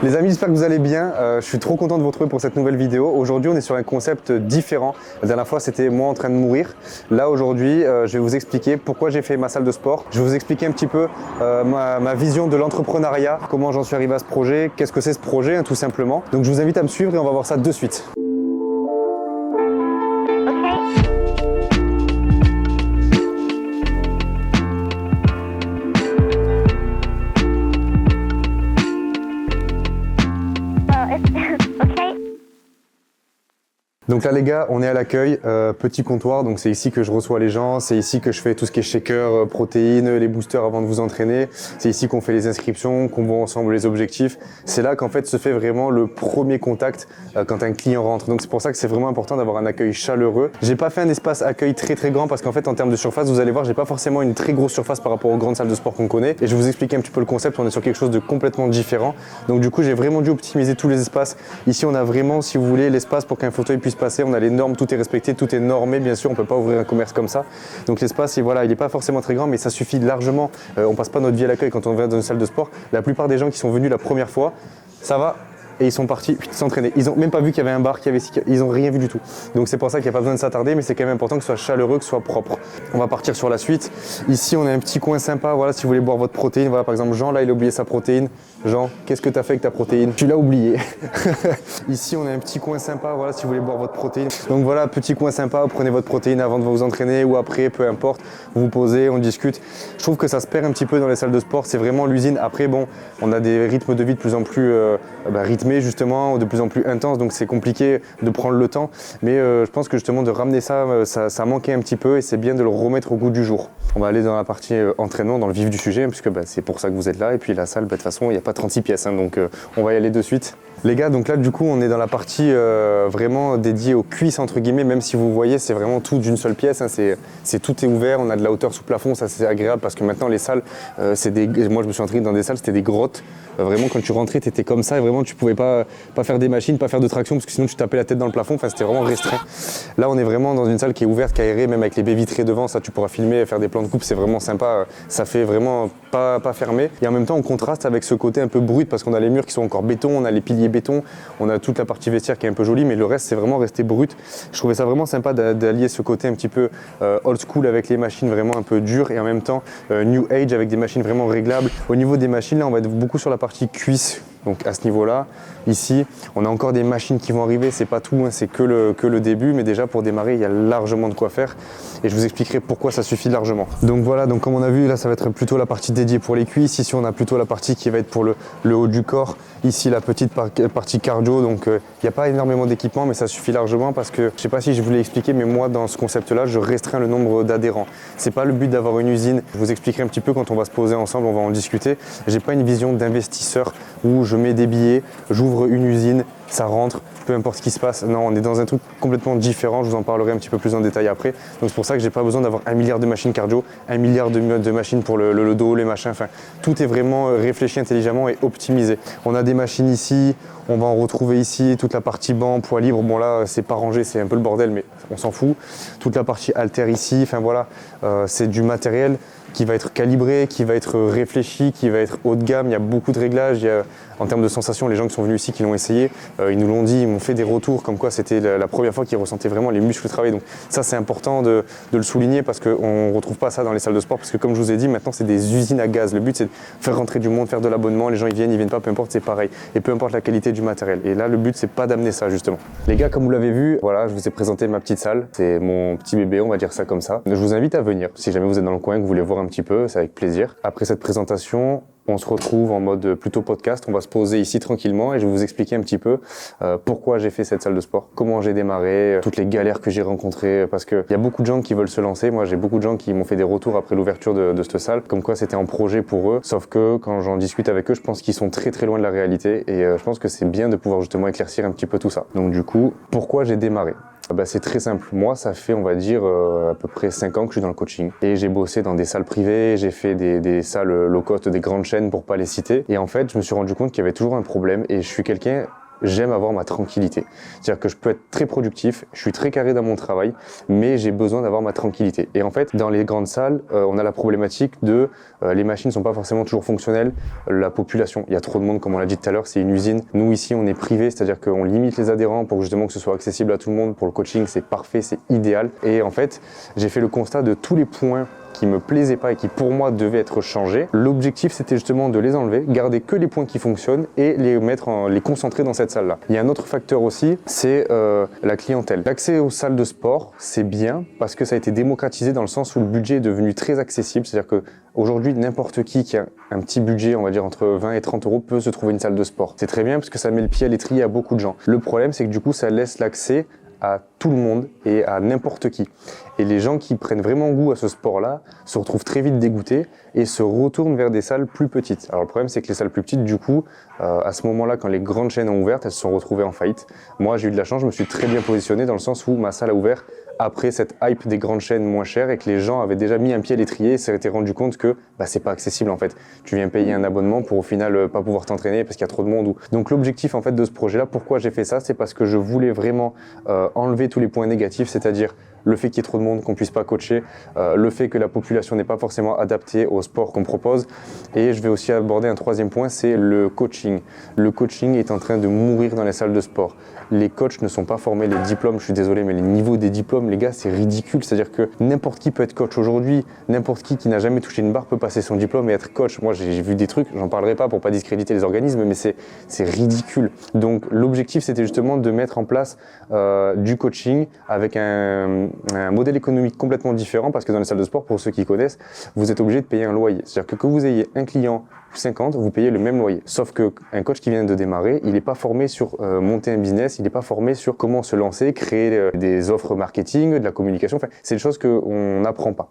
Les amis, j'espère que vous allez bien. Je suis trop content de vous retrouver pour cette nouvelle vidéo. Aujourd'hui, on est sur un concept différent. La dernière fois, c'était moi en train de mourir. Là, aujourd'hui, je vais vous expliquer pourquoi j'ai fait ma salle de sport. Je vais vous expliquer un petit peu ma vision de l'entrepreneuriat, comment j'en suis arrivé à ce projet, qu'est-ce que c'est ce projet, hein, tout simplement. Donc, je vous invite à me suivre et on va voir ça de suite. Donc là les gars, on est à l'accueil, petit comptoir, donc c'est ici que je reçois les gens, c'est ici que je fais tout ce qui est shaker, protéines, les boosters avant de vous entraîner, c'est ici qu'on fait les inscriptions, qu'on voit ensemble les objectifs. C'est là qu'en fait se fait vraiment le premier contact quand un client rentre. Donc c'est pour ça que c'est vraiment important d'avoir un accueil chaleureux. J'ai pas fait un espace accueil très grand parce qu'en fait en termes de surface, vous allez voir, j'ai pas forcément une très grosse surface par rapport aux grandes salles de sport qu'on connaît. Et je vais vous expliquer un petit peu le concept, on est sur quelque chose de complètement différent. Donc du coup j'ai vraiment dû optimiser tous les espaces. Ici on a vraiment, si vous voulez, l'espace pour qu'un fauteuil puisse passer, on a les normes, tout est respecté, tout est normé, bien sûr, on peut pas ouvrir un commerce comme ça. Donc l'espace, voilà, il n'est pas forcément très grand, mais ça suffit largement. On passe pas notre vie à l'accueil quand on vient dans une salle de sport. La plupart des gens qui sont venus la première fois, ça va, et ils sont partis s'entraîner. Ils ont même pas vu qu'il y avait un bar, ils ont rien vu du tout. Donc c'est pour ça qu'il n'y a pas besoin de s'attarder, mais c'est quand même important que ce soit chaleureux, que ce soit propre. On va partir sur la suite. Ici, on a un petit coin sympa, voilà, si vous voulez boire votre protéine. Voilà, par exemple, Jean, là, il a oublié sa protéine. Jean, qu'est-ce que tu as fait avec ta protéine? Tu l'as oublié. Ici, on a un petit coin sympa, voilà, si vous voulez boire votre protéine. Donc voilà, petit coin sympa, vous prenez votre protéine avant de vous entraîner ou après, peu importe. Vous vous posez, on discute. Je trouve que ça se perd un petit peu dans les salles de sport. C'est vraiment l'usine. Après, bon, on a des rythmes de vie de plus en plus rythmés, justement, de plus en plus intenses. Donc c'est compliqué de prendre le temps. Mais je pense que justement, de ramener ça manquait un petit peu et c'est bien de le remettre au goût du jour. On va aller dans la partie entraînement, dans le vif du sujet, hein, puisque c'est pour ça que vous êtes là. Et puis la salle, de toute façon, il n'y a pas 36 pièces, hein, donc on va y aller de suite. Les gars, donc là du coup on est dans la partie vraiment dédiée aux cuisses entre guillemets, même si vous voyez c'est vraiment tout d'une seule pièce, hein, tout est ouvert, on a de la hauteur sous plafond, ça c'est agréable parce que maintenant les salles, moi je me suis entraîné dans des salles, c'était des grottes, vraiment quand tu rentrais tu étais comme ça et vraiment tu pouvais pas faire des machines, pas faire de traction parce que sinon tu tapais la tête dans le plafond, enfin c'était vraiment restreint. Là on est vraiment dans une salle qui est ouverte, qui est aérée, même avec les baies vitrées devant, ça tu pourras filmer, faire des plans de coupe, c'est vraiment sympa, ça fait vraiment pas fermé et en même temps on contraste avec ce côté un peu brut parce qu'on a les murs qui sont encore béton, on a les piliers béton, on a toute la partie vestiaire qui est un peu jolie, mais le reste c'est vraiment resté brut. Je trouvais ça vraiment sympa d'allier ce côté un petit peu old school avec les machines vraiment un peu dures et en même temps new age avec des machines vraiment réglables. Au niveau des machines, là on va être beaucoup sur la partie cuisse. Donc à ce niveau-là, ici, on a encore des machines qui vont arriver, c'est pas tout, hein, c'est que le début, mais déjà pour démarrer, il y a largement de quoi faire et je vous expliquerai pourquoi ça suffit largement. Donc voilà, donc comme on a vu, là ça va être plutôt la partie dédiée pour les cuisses, ici on a plutôt la partie qui va être pour le haut du corps, ici la petite partie cardio, donc il n'y a pas énormément d'équipement, mais ça suffit largement parce que, je sais pas si je vous l'ai expliqué, mais moi dans ce concept-là, je restreins le nombre d'adhérents. C'est pas le but d'avoir une usine, je vous expliquerai un petit peu quand on va se poser ensemble, on va en discuter. J'ai pas une vision d'investisseur où je mets des billets, j'ouvre une usine, ça rentre, peu importe ce qui se passe. Non, on est dans un truc complètement différent, je vous en parlerai un petit peu plus en détail après. Donc c'est pour ça que j'ai pas besoin d'avoir 1 milliard de machines cardio, 1 milliard de machines pour le dos, les machins, enfin tout est vraiment réfléchi intelligemment et optimisé. On a des machines ici, on va en retrouver ici, toute la partie banc, poids libre, bon là c'est pas rangé, c'est un peu le bordel mais on s'en fout. Toute la partie haltère ici, enfin voilà, c'est du matériel qui va être calibré, qui va être réfléchi, qui va être haut de gamme, il y a beaucoup de réglages, en termes de sensations, les gens qui sont venus ici, qui l'ont essayé, ils nous l'ont dit, ils m'ont fait des retours comme quoi c'était la première fois qu'ils ressentaient vraiment les muscles travailler. Donc ça c'est important de le souligner parce qu'on ne retrouve pas ça dans les salles de sport parce que comme je vous ai dit, maintenant c'est des usines à gaz. Le but c'est de faire rentrer du monde, faire de l'abonnement, les gens ils viennent pas, peu importe, c'est pareil. Et peu importe la qualité du matériel. Et là le but c'est pas d'amener ça justement. Les gars, comme vous l'avez vu, voilà, je vous ai présenté ma petite salle, c'est mon petit bébé, on va dire ça comme ça. Je vous invite à venir, si jamais vous êtes dans le coin, que vous voulez voir un petit peu, c'est avec plaisir. Après cette présentation, on se retrouve en mode plutôt podcast, on va se poser ici tranquillement et je vais vous expliquer un petit peu pourquoi j'ai fait cette salle de sport, comment j'ai démarré, toutes les galères que j'ai rencontrées, parce qu'il y a beaucoup de gens qui veulent se lancer. Moi j'ai beaucoup de gens qui m'ont fait des retours après l'ouverture de cette salle, comme quoi c'était un projet pour eux, sauf que quand j'en discute avec eux, je pense qu'ils sont très loin de la réalité et je pense que c'est bien de pouvoir justement éclaircir un petit peu tout ça. Donc du coup, pourquoi j'ai démarré ? C'est très simple. Moi, ça fait, on va dire, à peu près 5 ans que je suis dans le coaching. Et j'ai bossé dans des salles privées, j'ai fait des salles low cost, des grandes chaînes pour pas les citer. Et en fait, je me suis rendu compte qu'il y avait toujours un problème. Et je suis quelqu'un, j'aime avoir ma tranquillité. C'est-à-dire que je peux être très productif, je suis très carré dans mon travail, mais j'ai besoin d'avoir ma tranquillité. Et en fait, dans les grandes salles, on a la problématique de les machines ne sont pas forcément toujours fonctionnelles, la population, il y a trop de monde, comme on l'a dit tout à l'heure, c'est une usine. Nous ici, on est privé, c'est-à-dire qu'on limite les adhérents pour justement que ce soit accessible à tout le monde. Pour le coaching, c'est parfait, c'est idéal. Et en fait, j'ai fait le constat de tous les points qui me plaisaient pas et qui pour moi devaient être changés. L'objectif c'était justement de les enlever, garder que les points qui fonctionnent et les concentrer dans cette salle-là. Il y a un autre facteur aussi, c'est la clientèle. L'accès aux salles de sport, c'est bien parce que ça a été démocratisé dans le sens où le budget est devenu très accessible, c'est-à-dire que aujourd'hui n'importe qui a un petit budget, on va dire entre 20 et 30 euros, peut se trouver une salle de sport. C'est très bien parce que ça met le pied à l'étrier à beaucoup de gens. Le problème c'est que du coup ça laisse l'accès à tout le monde et à n'importe qui. Et les gens qui prennent vraiment goût à ce sport-là se retrouvent très vite dégoûtés et se retournent vers des salles plus petites. Alors le problème, c'est que les salles plus petites, du coup, à ce moment-là, quand les grandes chaînes ont ouvert, elles se sont retrouvées en faillite. Moi, j'ai eu de la chance, je me suis très bien positionné dans le sens où ma salle a ouvert après cette hype des grandes chaînes moins chères et que les gens avaient déjà mis un pied à l'étrier et s'étaient rendu compte que c'est pas accessible en fait. Tu viens payer un abonnement pour au final pas pouvoir t'entraîner parce qu'il y a trop de monde. Donc l'objectif en fait de ce projet-là, pourquoi j'ai fait ça, c'est parce que je voulais vraiment enlever tous les points négatifs, c'est-à-dire le fait qu'il y ait trop de monde, qu'on puisse pas coacher, le fait que la population n'est pas forcément adaptée au sport qu'on propose. Et je vais aussi aborder un troisième point, c'est le coaching. Le coaching est en train de mourir dans les salles de sport. Les coachs ne sont pas formés, les diplômes, je suis désolé, mais les niveaux des diplômes, les gars, c'est ridicule. C'est-à-dire que n'importe qui peut être coach aujourd'hui, n'importe qui n'a jamais touché une barre peut passer son diplôme et être coach. Moi, j'ai vu des trucs, j'en parlerai pas pour pas discréditer les organismes, mais c'est ridicule. Donc l'objectif, c'était justement de mettre en place du coaching avec un modèle économique complètement différent parce que dans les salles de sport, pour ceux qui connaissent, vous êtes obligé de payer un loyer. C'est-à-dire que vous ayez un client ou 50, vous payez le même loyer. Sauf qu'un coach qui vient de démarrer, il n'est pas formé sur monter un business, il n'est pas formé sur comment se lancer, créer des offres marketing, de la communication. Enfin, c'est des choses qu'on n'apprend pas.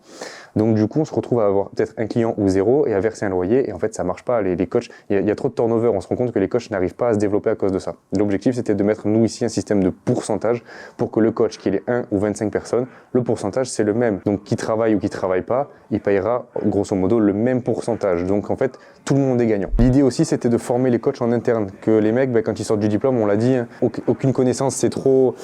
Donc du coup, on se retrouve à avoir peut-être un client ou zéro et à verser un loyer. Et en fait, ça marche pas. Les coachs, il y a trop de turnover. On se rend compte que les coachs n'arrivent pas à se développer à cause de ça. L'objectif, c'était de mettre, nous ici, un système de pourcentage pour que le coach, qu'il ait 1 ou 25 personnes, le pourcentage, c'est le même. Donc, qui travaille ou qui travaille pas, il payera, grosso modo, le même pourcentage. Donc, en fait, tout le monde est gagnant. L'idée aussi, c'était de former les coachs en interne. Que les mecs, quand ils sortent du diplôme, on l'a dit, hein, aucune connaissance, c'est trop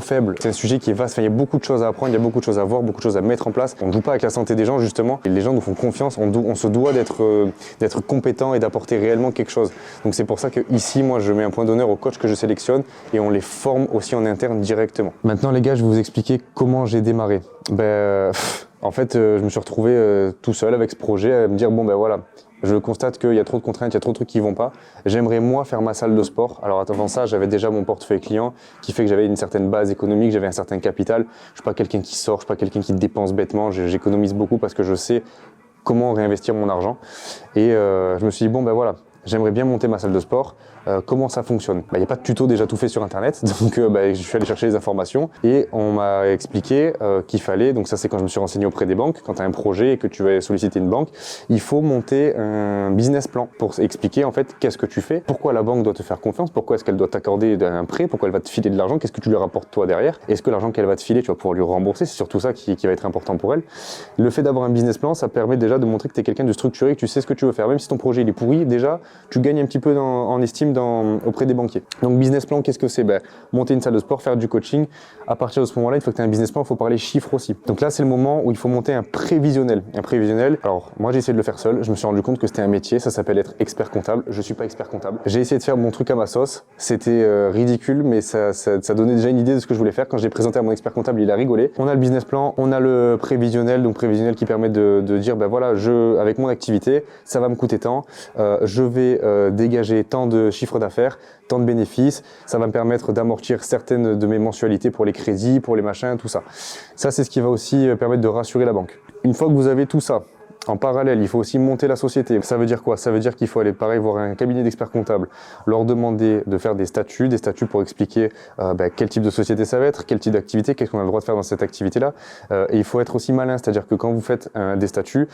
faible. C'est un sujet qui est vaste. Enfin, il y a beaucoup de choses à apprendre, il y a beaucoup de choses à voir, beaucoup de choses à mettre en place. On ne joue pas avec la santé des gens, justement. Et les gens nous font confiance. On se doit d'être compétent et d'apporter réellement quelque chose. Donc, c'est pour ça que ici, moi, je mets un point d'honneur aux coachs que je sélectionne et on les forme aussi en interne directement. Maintenant, les gars, je vais vous expliquer comment j'ai démarré. En fait, je me suis retrouvé tout seul avec ce projet à me dire, voilà, je constate qu'il y a trop de contraintes, il y a trop de trucs qui vont pas. J'aimerais moi faire ma salle de sport. Alors avant ça, j'avais déjà mon portefeuille client qui fait que j'avais une certaine base économique, j'avais un certain capital. Je suis pas quelqu'un qui sort, je suis pas quelqu'un qui dépense bêtement. J'économise beaucoup parce que je sais comment réinvestir mon argent. Et je me suis dit, voilà, j'aimerais bien monter ma salle de sport. Comment ça fonctionne? Il n'y a pas de tuto déjà tout fait sur internet, donc je suis allé chercher les informations et on m'a expliqué qu'il fallait, donc ça c'est quand je me suis renseigné auprès des banques, quand tu as un projet et que tu vas solliciter une banque, il faut monter un business plan pour expliquer en fait qu'est-ce que tu fais, pourquoi la banque doit te faire confiance, pourquoi est-ce qu'elle doit t'accorder un prêt, pourquoi elle va te filer de l'argent, qu'est-ce que tu lui rapportes toi derrière, est-ce que l'argent qu'elle va te filer tu vas pouvoir lui rembourser, c'est surtout ça qui va être important pour elle. Le fait d'avoir un business plan, ça permet déjà de montrer que tu es quelqu'un de structuré, que tu sais ce que tu veux faire, même si ton projet il est pourri, déjà tu gagnes un petit peu en estime auprès des banquiers. Donc business plan, qu'est-ce que c'est? Monter une salle de sport, faire du coaching. À partir de ce moment-là, il faut que tu aies un business plan, il faut parler chiffres aussi. Donc là, c'est le moment où il faut monter un prévisionnel. Un prévisionnel, alors moi j'ai essayé de le faire seul, je me suis rendu compte que c'était un métier, ça s'appelle être expert comptable. Je suis pas expert comptable. J'ai essayé de faire mon truc à ma sauce, c'était ridicule, mais ça donnait déjà une idée de ce que je voulais faire. Quand j'ai présenté à mon expert comptable, il a rigolé. On a le business plan, on a le prévisionnel, donc prévisionnel qui permet de dire, voilà, avec mon activité, ça va me coûter tant, je vais dégager tant de chiffre d'affaires, tant de bénéfices, ça va me permettre d'amortir certaines de mes mensualités pour les crédits, pour les machins, tout ça. Ça, c'est ce qui va aussi permettre de rassurer la banque. Une fois que vous avez tout ça, en parallèle, il faut aussi monter la société. Ça veut dire quoi? Ça veut dire qu'il faut aller pareil voir un cabinet d'experts comptables, leur demander de faire des statuts pour expliquer quel type de société ça va être, quel type d'activité, qu'est-ce qu'on a le droit de faire dans cette activité-là. Et il faut être aussi malin, c'est-à-dire que quand vous faites des statuts,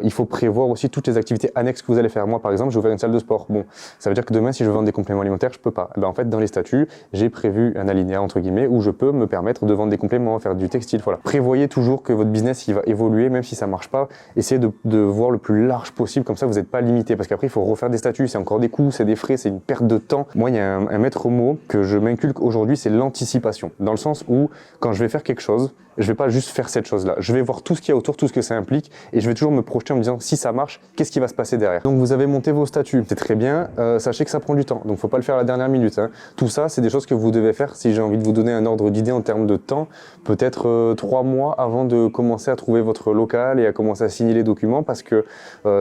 il faut prévoir aussi toutes les activités annexes que vous allez faire. Moi, par exemple, j'ai ouvert une salle de sport. Bon, ça veut dire que demain, si je veux vendre des compléments alimentaires, je peux pas. En fait, dans les statuts, j'ai prévu un alinéa entre guillemets où je peux me permettre de vendre des compléments, faire du textile. Voilà. Prévoyez toujours que votre business il va évoluer, même si ça marche pas. Essayez de de voir le plus large possible, comme ça vous n'êtes pas limité, parce qu'après il faut refaire des statuts, c'est encore des coûts, c'est des frais, c'est une perte de temps. Moi il y a un maître mot que je m'inculque aujourd'hui, c'est l'anticipation, dans le sens où quand je vais faire quelque chose, je vais pas juste faire cette chose-là, je vais voir tout ce qu'il y a autour, tout ce que ça implique, et je vais toujours me projeter en me disant si ça marche, qu'est-ce qui va se passer derrière. Donc vous avez monté vos statuts, c'est très bien, sachez que ça prend du temps, donc faut pas le faire à la dernière minute, hein. Tout ça c'est des choses que vous devez faire, si j'ai envie de vous donner un ordre d'idée en termes de temps, peut-être 3 mois avant de commencer à trouver votre local et à commencer à signer les documents, parce que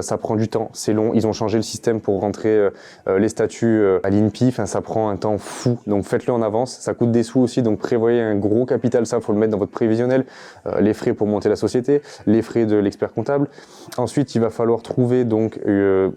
ça prend du temps, c'est long, ils ont changé le système pour rentrer les statuts à l'INPI, enfin ça prend un temps fou, donc faites-le en avance, ça coûte des sous aussi, donc prévoyez un gros capital, ça faut le mettre dans votre prévisionnel, les frais pour monter la société, les frais de l'expert comptable. Ensuite il va falloir trouver, donc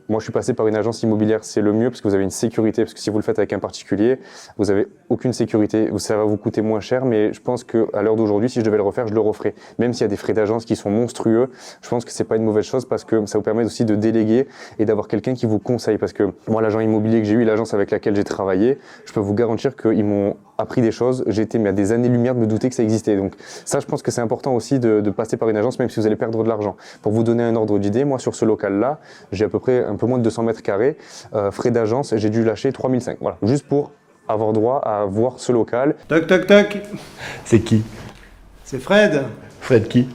moi je suis passé par une agence immobilière, c'est le mieux parce que vous avez une sécurité, parce que si vous le faites avec un particulier, vous avez aucune sécurité, ça va vous coûter moins cher, mais je pense qu'à l'heure d'aujourd'hui, si je devais le refaire, je le referais. Même s'il y a des frais d'agence qui sont monstrueux, je pense que c'est pas une mauvaise chose parce que ça vous permet aussi de déléguer et d'avoir quelqu'un qui vous conseille. Parce que moi, l'agent immobilier que j'ai eu, l'agence avec laquelle j'ai travaillé, je peux vous garantir qu'ils m'ont appris des choses. J'ai été à des années-lumière de me douter que ça existait. Donc ça, je pense que c'est important aussi de passer par une agence, même si vous allez perdre de l'argent. Pour vous donner un ordre d'idée, moi, sur ce local-là, j'ai à peu près un peu moins de 200 mètres carrés. Frais d'agence, j'ai dû lâcher 3005. Voilà, juste pour avoir droit à voir ce local. Toc toc toc. C'est qui? C'est Fred. Fred qui?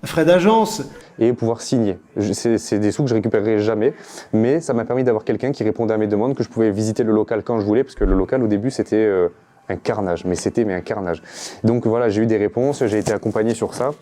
Fred Agence. Et pouvoir signer. C'est des sous que je récupérerai jamais, mais ça m'a permis d'avoir quelqu'un qui répondait à mes demandes, que je pouvais visiter le local quand je voulais, parce que le local au début c'était un carnage, mais c'était un carnage. Donc voilà, j'ai eu des réponses, j'ai été accompagné sur ça.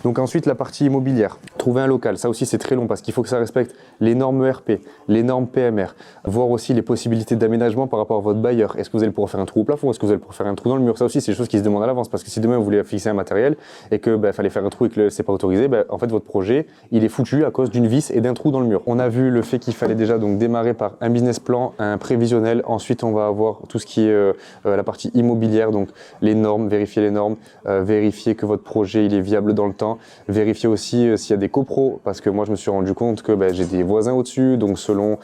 Donc ensuite la partie immobilière, trouver un local, ça aussi c'est très long parce qu'il faut que ça respecte les normes ERP, les normes PMR, voir aussi les possibilités d'aménagement par rapport à votre bailleur. Est-ce que vous allez pouvoir faire un trou au plafond, est-ce que vous allez pouvoir faire un trou dans le mur? Ça aussi c'est des choses qui se demandent à l'avance, parce que si demain vous voulez fixer un matériel et que fallait faire un trou et que c'est pas autorisé, en fait votre projet il est foutu à cause d'une vis et d'un trou dans le mur. On a vu le fait qu'il fallait déjà donc démarrer par un business plan, un prévisionnel, ensuite on va avoir tout ce qui est la partie immobilière, donc les normes, vérifier les normes, vérifier que votre projet il est viable dans le temps, vérifier aussi s'il y a des copros, parce que moi je me suis rendu compte que j'ai des voisins au-dessus, donc selon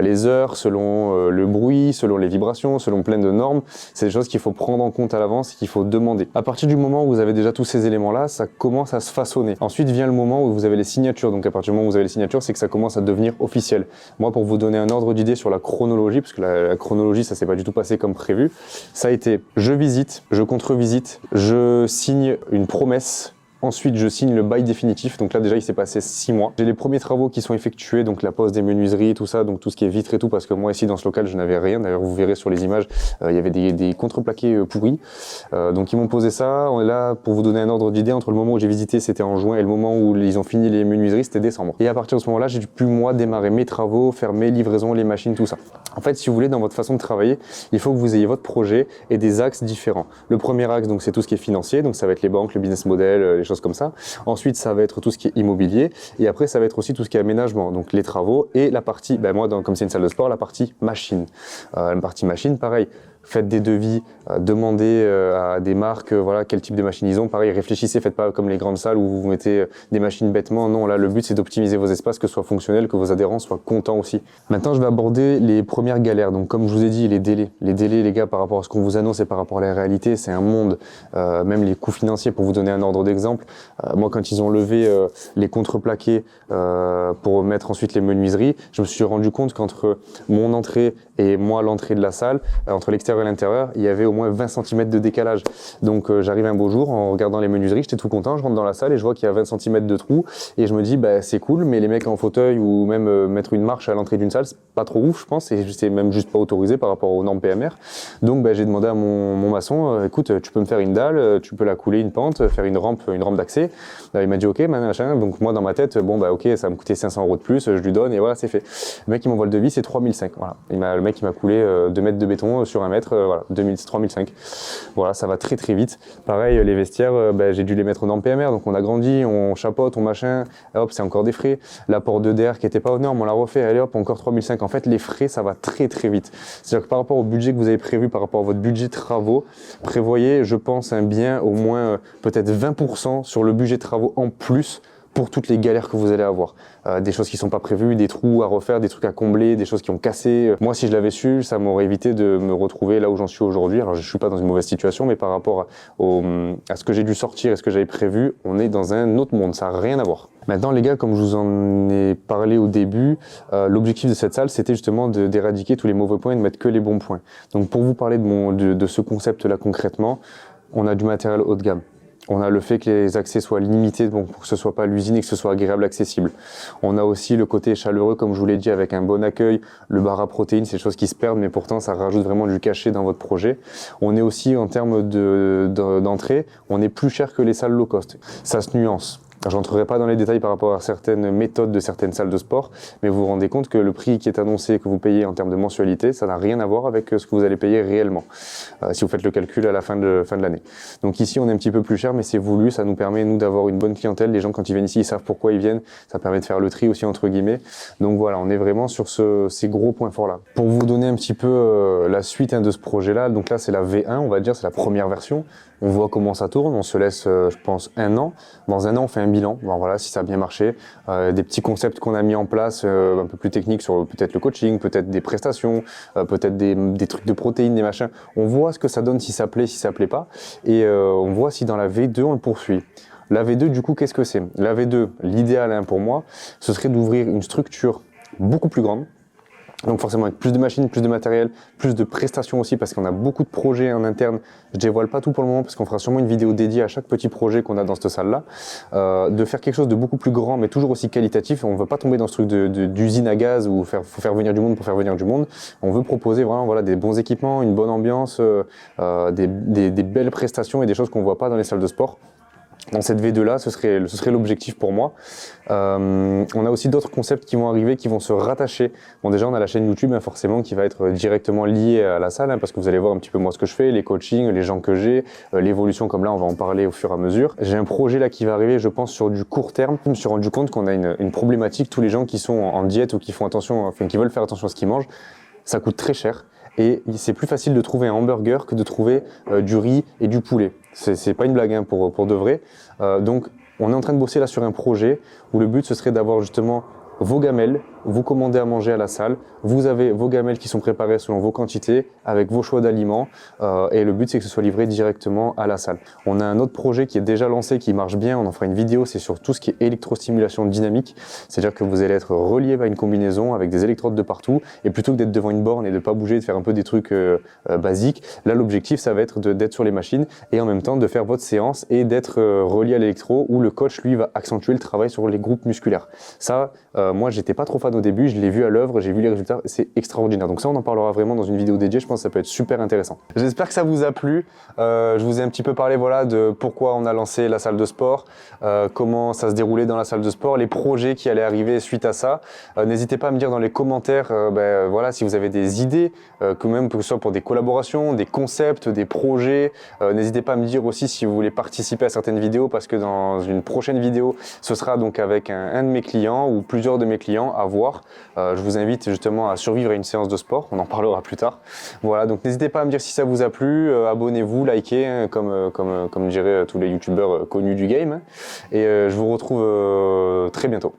les heures, selon le bruit, selon les vibrations, selon plein de normes, c'est des choses qu'il faut prendre en compte à l'avance, qu'il faut demander. À partir du moment où vous avez déjà tous ces éléments-là, ça commence à se façonner. Ensuite vient le moment où vous avez les signatures, donc à partir du moment où vous avez les signatures, c'est que ça commence à devenir officiel. Moi pour vous donner un ordre d'idée sur la chronologie, parce que la chronologie ça s'est pas du tout passé comme prévu, ça a été je visite, je contre-visite, je signe une promesse. Ensuite, je signe le bail définitif. Donc là, déjà, il s'est passé 6 mois. J'ai les premiers travaux qui sont effectués, donc la pose des menuiseries, tout ça, donc tout ce qui est vitre et tout, parce que moi, ici, dans ce local, je n'avais rien. D'ailleurs, vous verrez sur les images, il y avait des contreplaqués pourris. Donc, ils m'ont posé ça. On est là pour vous donner un ordre d'idée. Entre le moment où j'ai visité, c'était en juin, et le moment où ils ont fini les menuiseries, c'était décembre. Et à partir de ce moment-là, j'ai pu, moi, démarrer mes travaux, faire mes livraisons, les machines, tout ça. En fait, si vous voulez, dans votre façon de travailler, il faut que vous ayez votre projet et des axes différents. Le premier axe, donc, c'est tout ce qui est financier. Donc, ça va être les banques, le business model, les choses comme ça. Ensuite, ça va être tout ce qui est immobilier. Et après, ça va être aussi tout ce qui est aménagement. Donc, les travaux et la partie, moi, comme c'est une salle de sport, la partie machine. La partie machine, pareil. Faites des devis, demandez à des marques voilà, quel type de machines ils ont. Pareil, réfléchissez, faites pas comme les grandes salles où vous mettez des machines bêtement. Non, là, le but, c'est d'optimiser vos espaces, que ce soit fonctionnel, que vos adhérents soient contents aussi. Maintenant, je vais aborder les premières galères. Donc, comme je vous ai dit, les délais. Les délais, les gars, par rapport à ce qu'on vous annonce et par rapport à la réalité, c'est un monde. Même les coûts financiers, pour vous donner un ordre d'exemple. Moi, quand ils ont levé les contreplaqués pour mettre ensuite les menuiseries, je me suis rendu compte qu'entre mon entrée et moi, l'entrée de la salle, entre l'extérieur et l'intérieur, il y avait au moins 20 cm de décalage. Donc j'arrive un beau jour en regardant les menuiseries, j'étais tout content, je rentre dans la salle et je vois qu'il y a 20 cm de trou et je me dis c'est cool, mais les mecs en fauteuil ou même mettre une marche à l'entrée d'une salle, c'est pas trop ouf je pense, et c'est même juste pas autorisé par rapport aux normes PMR. Donc j'ai demandé à mon maçon, écoute, tu peux me faire une dalle, tu peux la couler une pente, faire une rampe d'accès. Il m'a dit ok, machin. Donc moi dans ma tête, ok, ça va me coûter 500 € de plus, je lui donne et voilà, c'est fait. Le mec il m'envoie le devis, c'est 3005. Voilà. Le mec il m'a coulé 2 mètres de béton sur 1 mètre, voilà, 3005. Voilà, ça va très très vite. Pareil, les vestiaires, j'ai dû les mettre aux normes PMR, donc on a grandi, on chapote, on machin, hop, c'est encore des frais. L'apport de DR qui était pas aux normes, on l'a refait, allez hop, encore 3005. En fait, les frais, ça va très très vite. C'est-à-dire que par rapport au budget que vous avez prévu, par rapport à votre budget travaux, prévoyez, je pense, un bien au moins peut-être 20% sur le budget travaux en plus pour toutes les galères que vous allez avoir. Des choses qui sont pas prévues, des trous à refaire, des trucs à combler, des choses qui ont cassé. Moi, si je l'avais su, ça m'aurait évité de me retrouver là où j'en suis aujourd'hui. Alors, je suis pas dans une mauvaise situation, mais par rapport à ce que j'ai dû sortir et ce que j'avais prévu, on est dans un autre monde. Ça n'a rien à voir. Maintenant, les gars, comme je vous en ai parlé au début, l'objectif de cette salle, c'était justement d'éradiquer tous les mauvais points et de mettre que les bons points. Donc, pour vous parler de ce concept-là concrètement, on a du matériel haut de gamme. On a le fait que les accès soient limités pour que ce soit pas l'usine et que ce soit agréable, accessible. On a aussi le côté chaleureux, comme je vous l'ai dit, avec un bon accueil. Le bar à protéines, c'est des choses qui se perdent, mais pourtant, ça rajoute vraiment du cachet dans votre projet. On est aussi, en termes d'entrée, on est plus cher que les salles low cost. Ça se nuance. Je n'entrerai pas dans les détails par rapport à certaines méthodes de certaines salles de sport, mais vous vous rendez compte que le prix qui est annoncé, que vous payez en termes de mensualité, ça n'a rien à voir avec ce que vous allez payer réellement, si vous faites le calcul à la fin de l'année. Donc ici, on est un petit peu plus cher, mais c'est voulu, ça nous permet, nous, d'avoir une bonne clientèle. Les gens, quand ils viennent ici, ils savent pourquoi ils viennent, ça permet de faire le tri aussi, entre guillemets. Donc voilà, on est vraiment sur ces gros points forts-là. Pour vous donner un petit peu la suite de ce projet-là, donc là, c'est la V1, on va dire, c'est la première version. On voit comment ça tourne, on se laisse, je pense, 1 an. Dans 1 an, on fait un bilan. Bon, voilà, si ça a bien marché. Des petits concepts qu'on a mis en place, un peu plus techniques sur peut-être le coaching, peut-être des prestations, peut-être des trucs de protéines, des machins. On voit ce que ça donne, si ça plaît pas. Et on voit si dans la V2, on le poursuit. La V2, du coup, qu'est-ce que c'est? La V2, l'idéal pour moi, ce serait d'ouvrir une structure beaucoup plus grande. Donc forcément avec plus de machines, plus de matériel, plus de prestations aussi parce qu'on a beaucoup de projets en interne. Je dévoile pas tout pour le moment parce qu'on fera sûrement une vidéo dédiée à chaque petit projet qu'on a dans cette salle-là. De faire quelque chose de beaucoup plus grand mais toujours aussi qualitatif. On veut pas tomber dans ce truc d'usine à gaz où faut faire venir du monde pour faire venir du monde. On veut proposer vraiment voilà, des bons équipements, une bonne ambiance, des belles prestations et des choses qu'on voit pas dans les salles de sport. Dans cette V2-là, ce serait l'objectif pour moi. On a aussi d'autres concepts qui vont arriver, qui vont se rattacher. Bon, déjà, on a la chaîne YouTube, forcément, qui va être directement liée à la salle, parce que vous allez voir un petit peu moi ce que je fais, les coachings, les gens que j'ai, l'évolution comme là, on va en parler au fur et à mesure. J'ai un projet là qui va arriver, je pense, sur du court terme. Je me suis rendu compte qu'on a une problématique, tous les gens qui sont en diète ou qui font attention, enfin, qui veulent faire attention à ce qu'ils mangent, ça coûte très cher. Et c'est plus facile de trouver un hamburger que de trouver du riz et du poulet. C'est pas une blague pour de vrai. Donc on est en train de bosser là sur un projet où le but ce serait d'avoir justement vos gamelles, vous commandez à manger à la salle, vous avez vos gamelles qui sont préparées selon vos quantités, avec vos choix d'aliments, et le but c'est que ce soit livré directement à la salle. On a un autre projet qui est déjà lancé, qui marche bien, on en fera une vidéo, c'est sur tout ce qui est électrostimulation dynamique, c'est-à-dire que vous allez être relié à une combinaison avec des électrodes de partout, et plutôt que d'être devant une borne et de pas bouger, de faire un peu des trucs basiques, là l'objectif ça va être d'être sur les machines, et en même temps de faire votre séance et d'être relié à l'électro, où le coach lui va accentuer le travail sur les groupes musculaires. Ça, moi j'étais pas trop fan au début, je l'ai vu à l'œuvre, j'ai vu les résultats, c'est extraordinaire. Donc ça on en parlera vraiment dans une vidéo dédiée, je pense que ça peut être super intéressant. J'espère que ça vous a plu, je vous ai un petit peu parlé voilà, de pourquoi on a lancé la salle de sport, comment ça se déroulait dans la salle de sport, les projets qui allaient arriver suite à ça. N'hésitez pas à me dire dans les commentaires voilà, si vous avez des idées, que ce soit pour des collaborations, des concepts, des projets. N'hésitez pas à me dire aussi si vous voulez participer à certaines vidéos, parce que dans une prochaine vidéo, ce sera donc avec un de mes clients ou plusieurs de mes clients à voir. Je vous invite justement à survivre à une séance de sport, on en parlera plus tard. Voilà, donc n'hésitez pas à me dire si ça vous a plu, abonnez-vous, likez, comme diraient tous les youtubeurs connus du game. Et je vous retrouve très bientôt.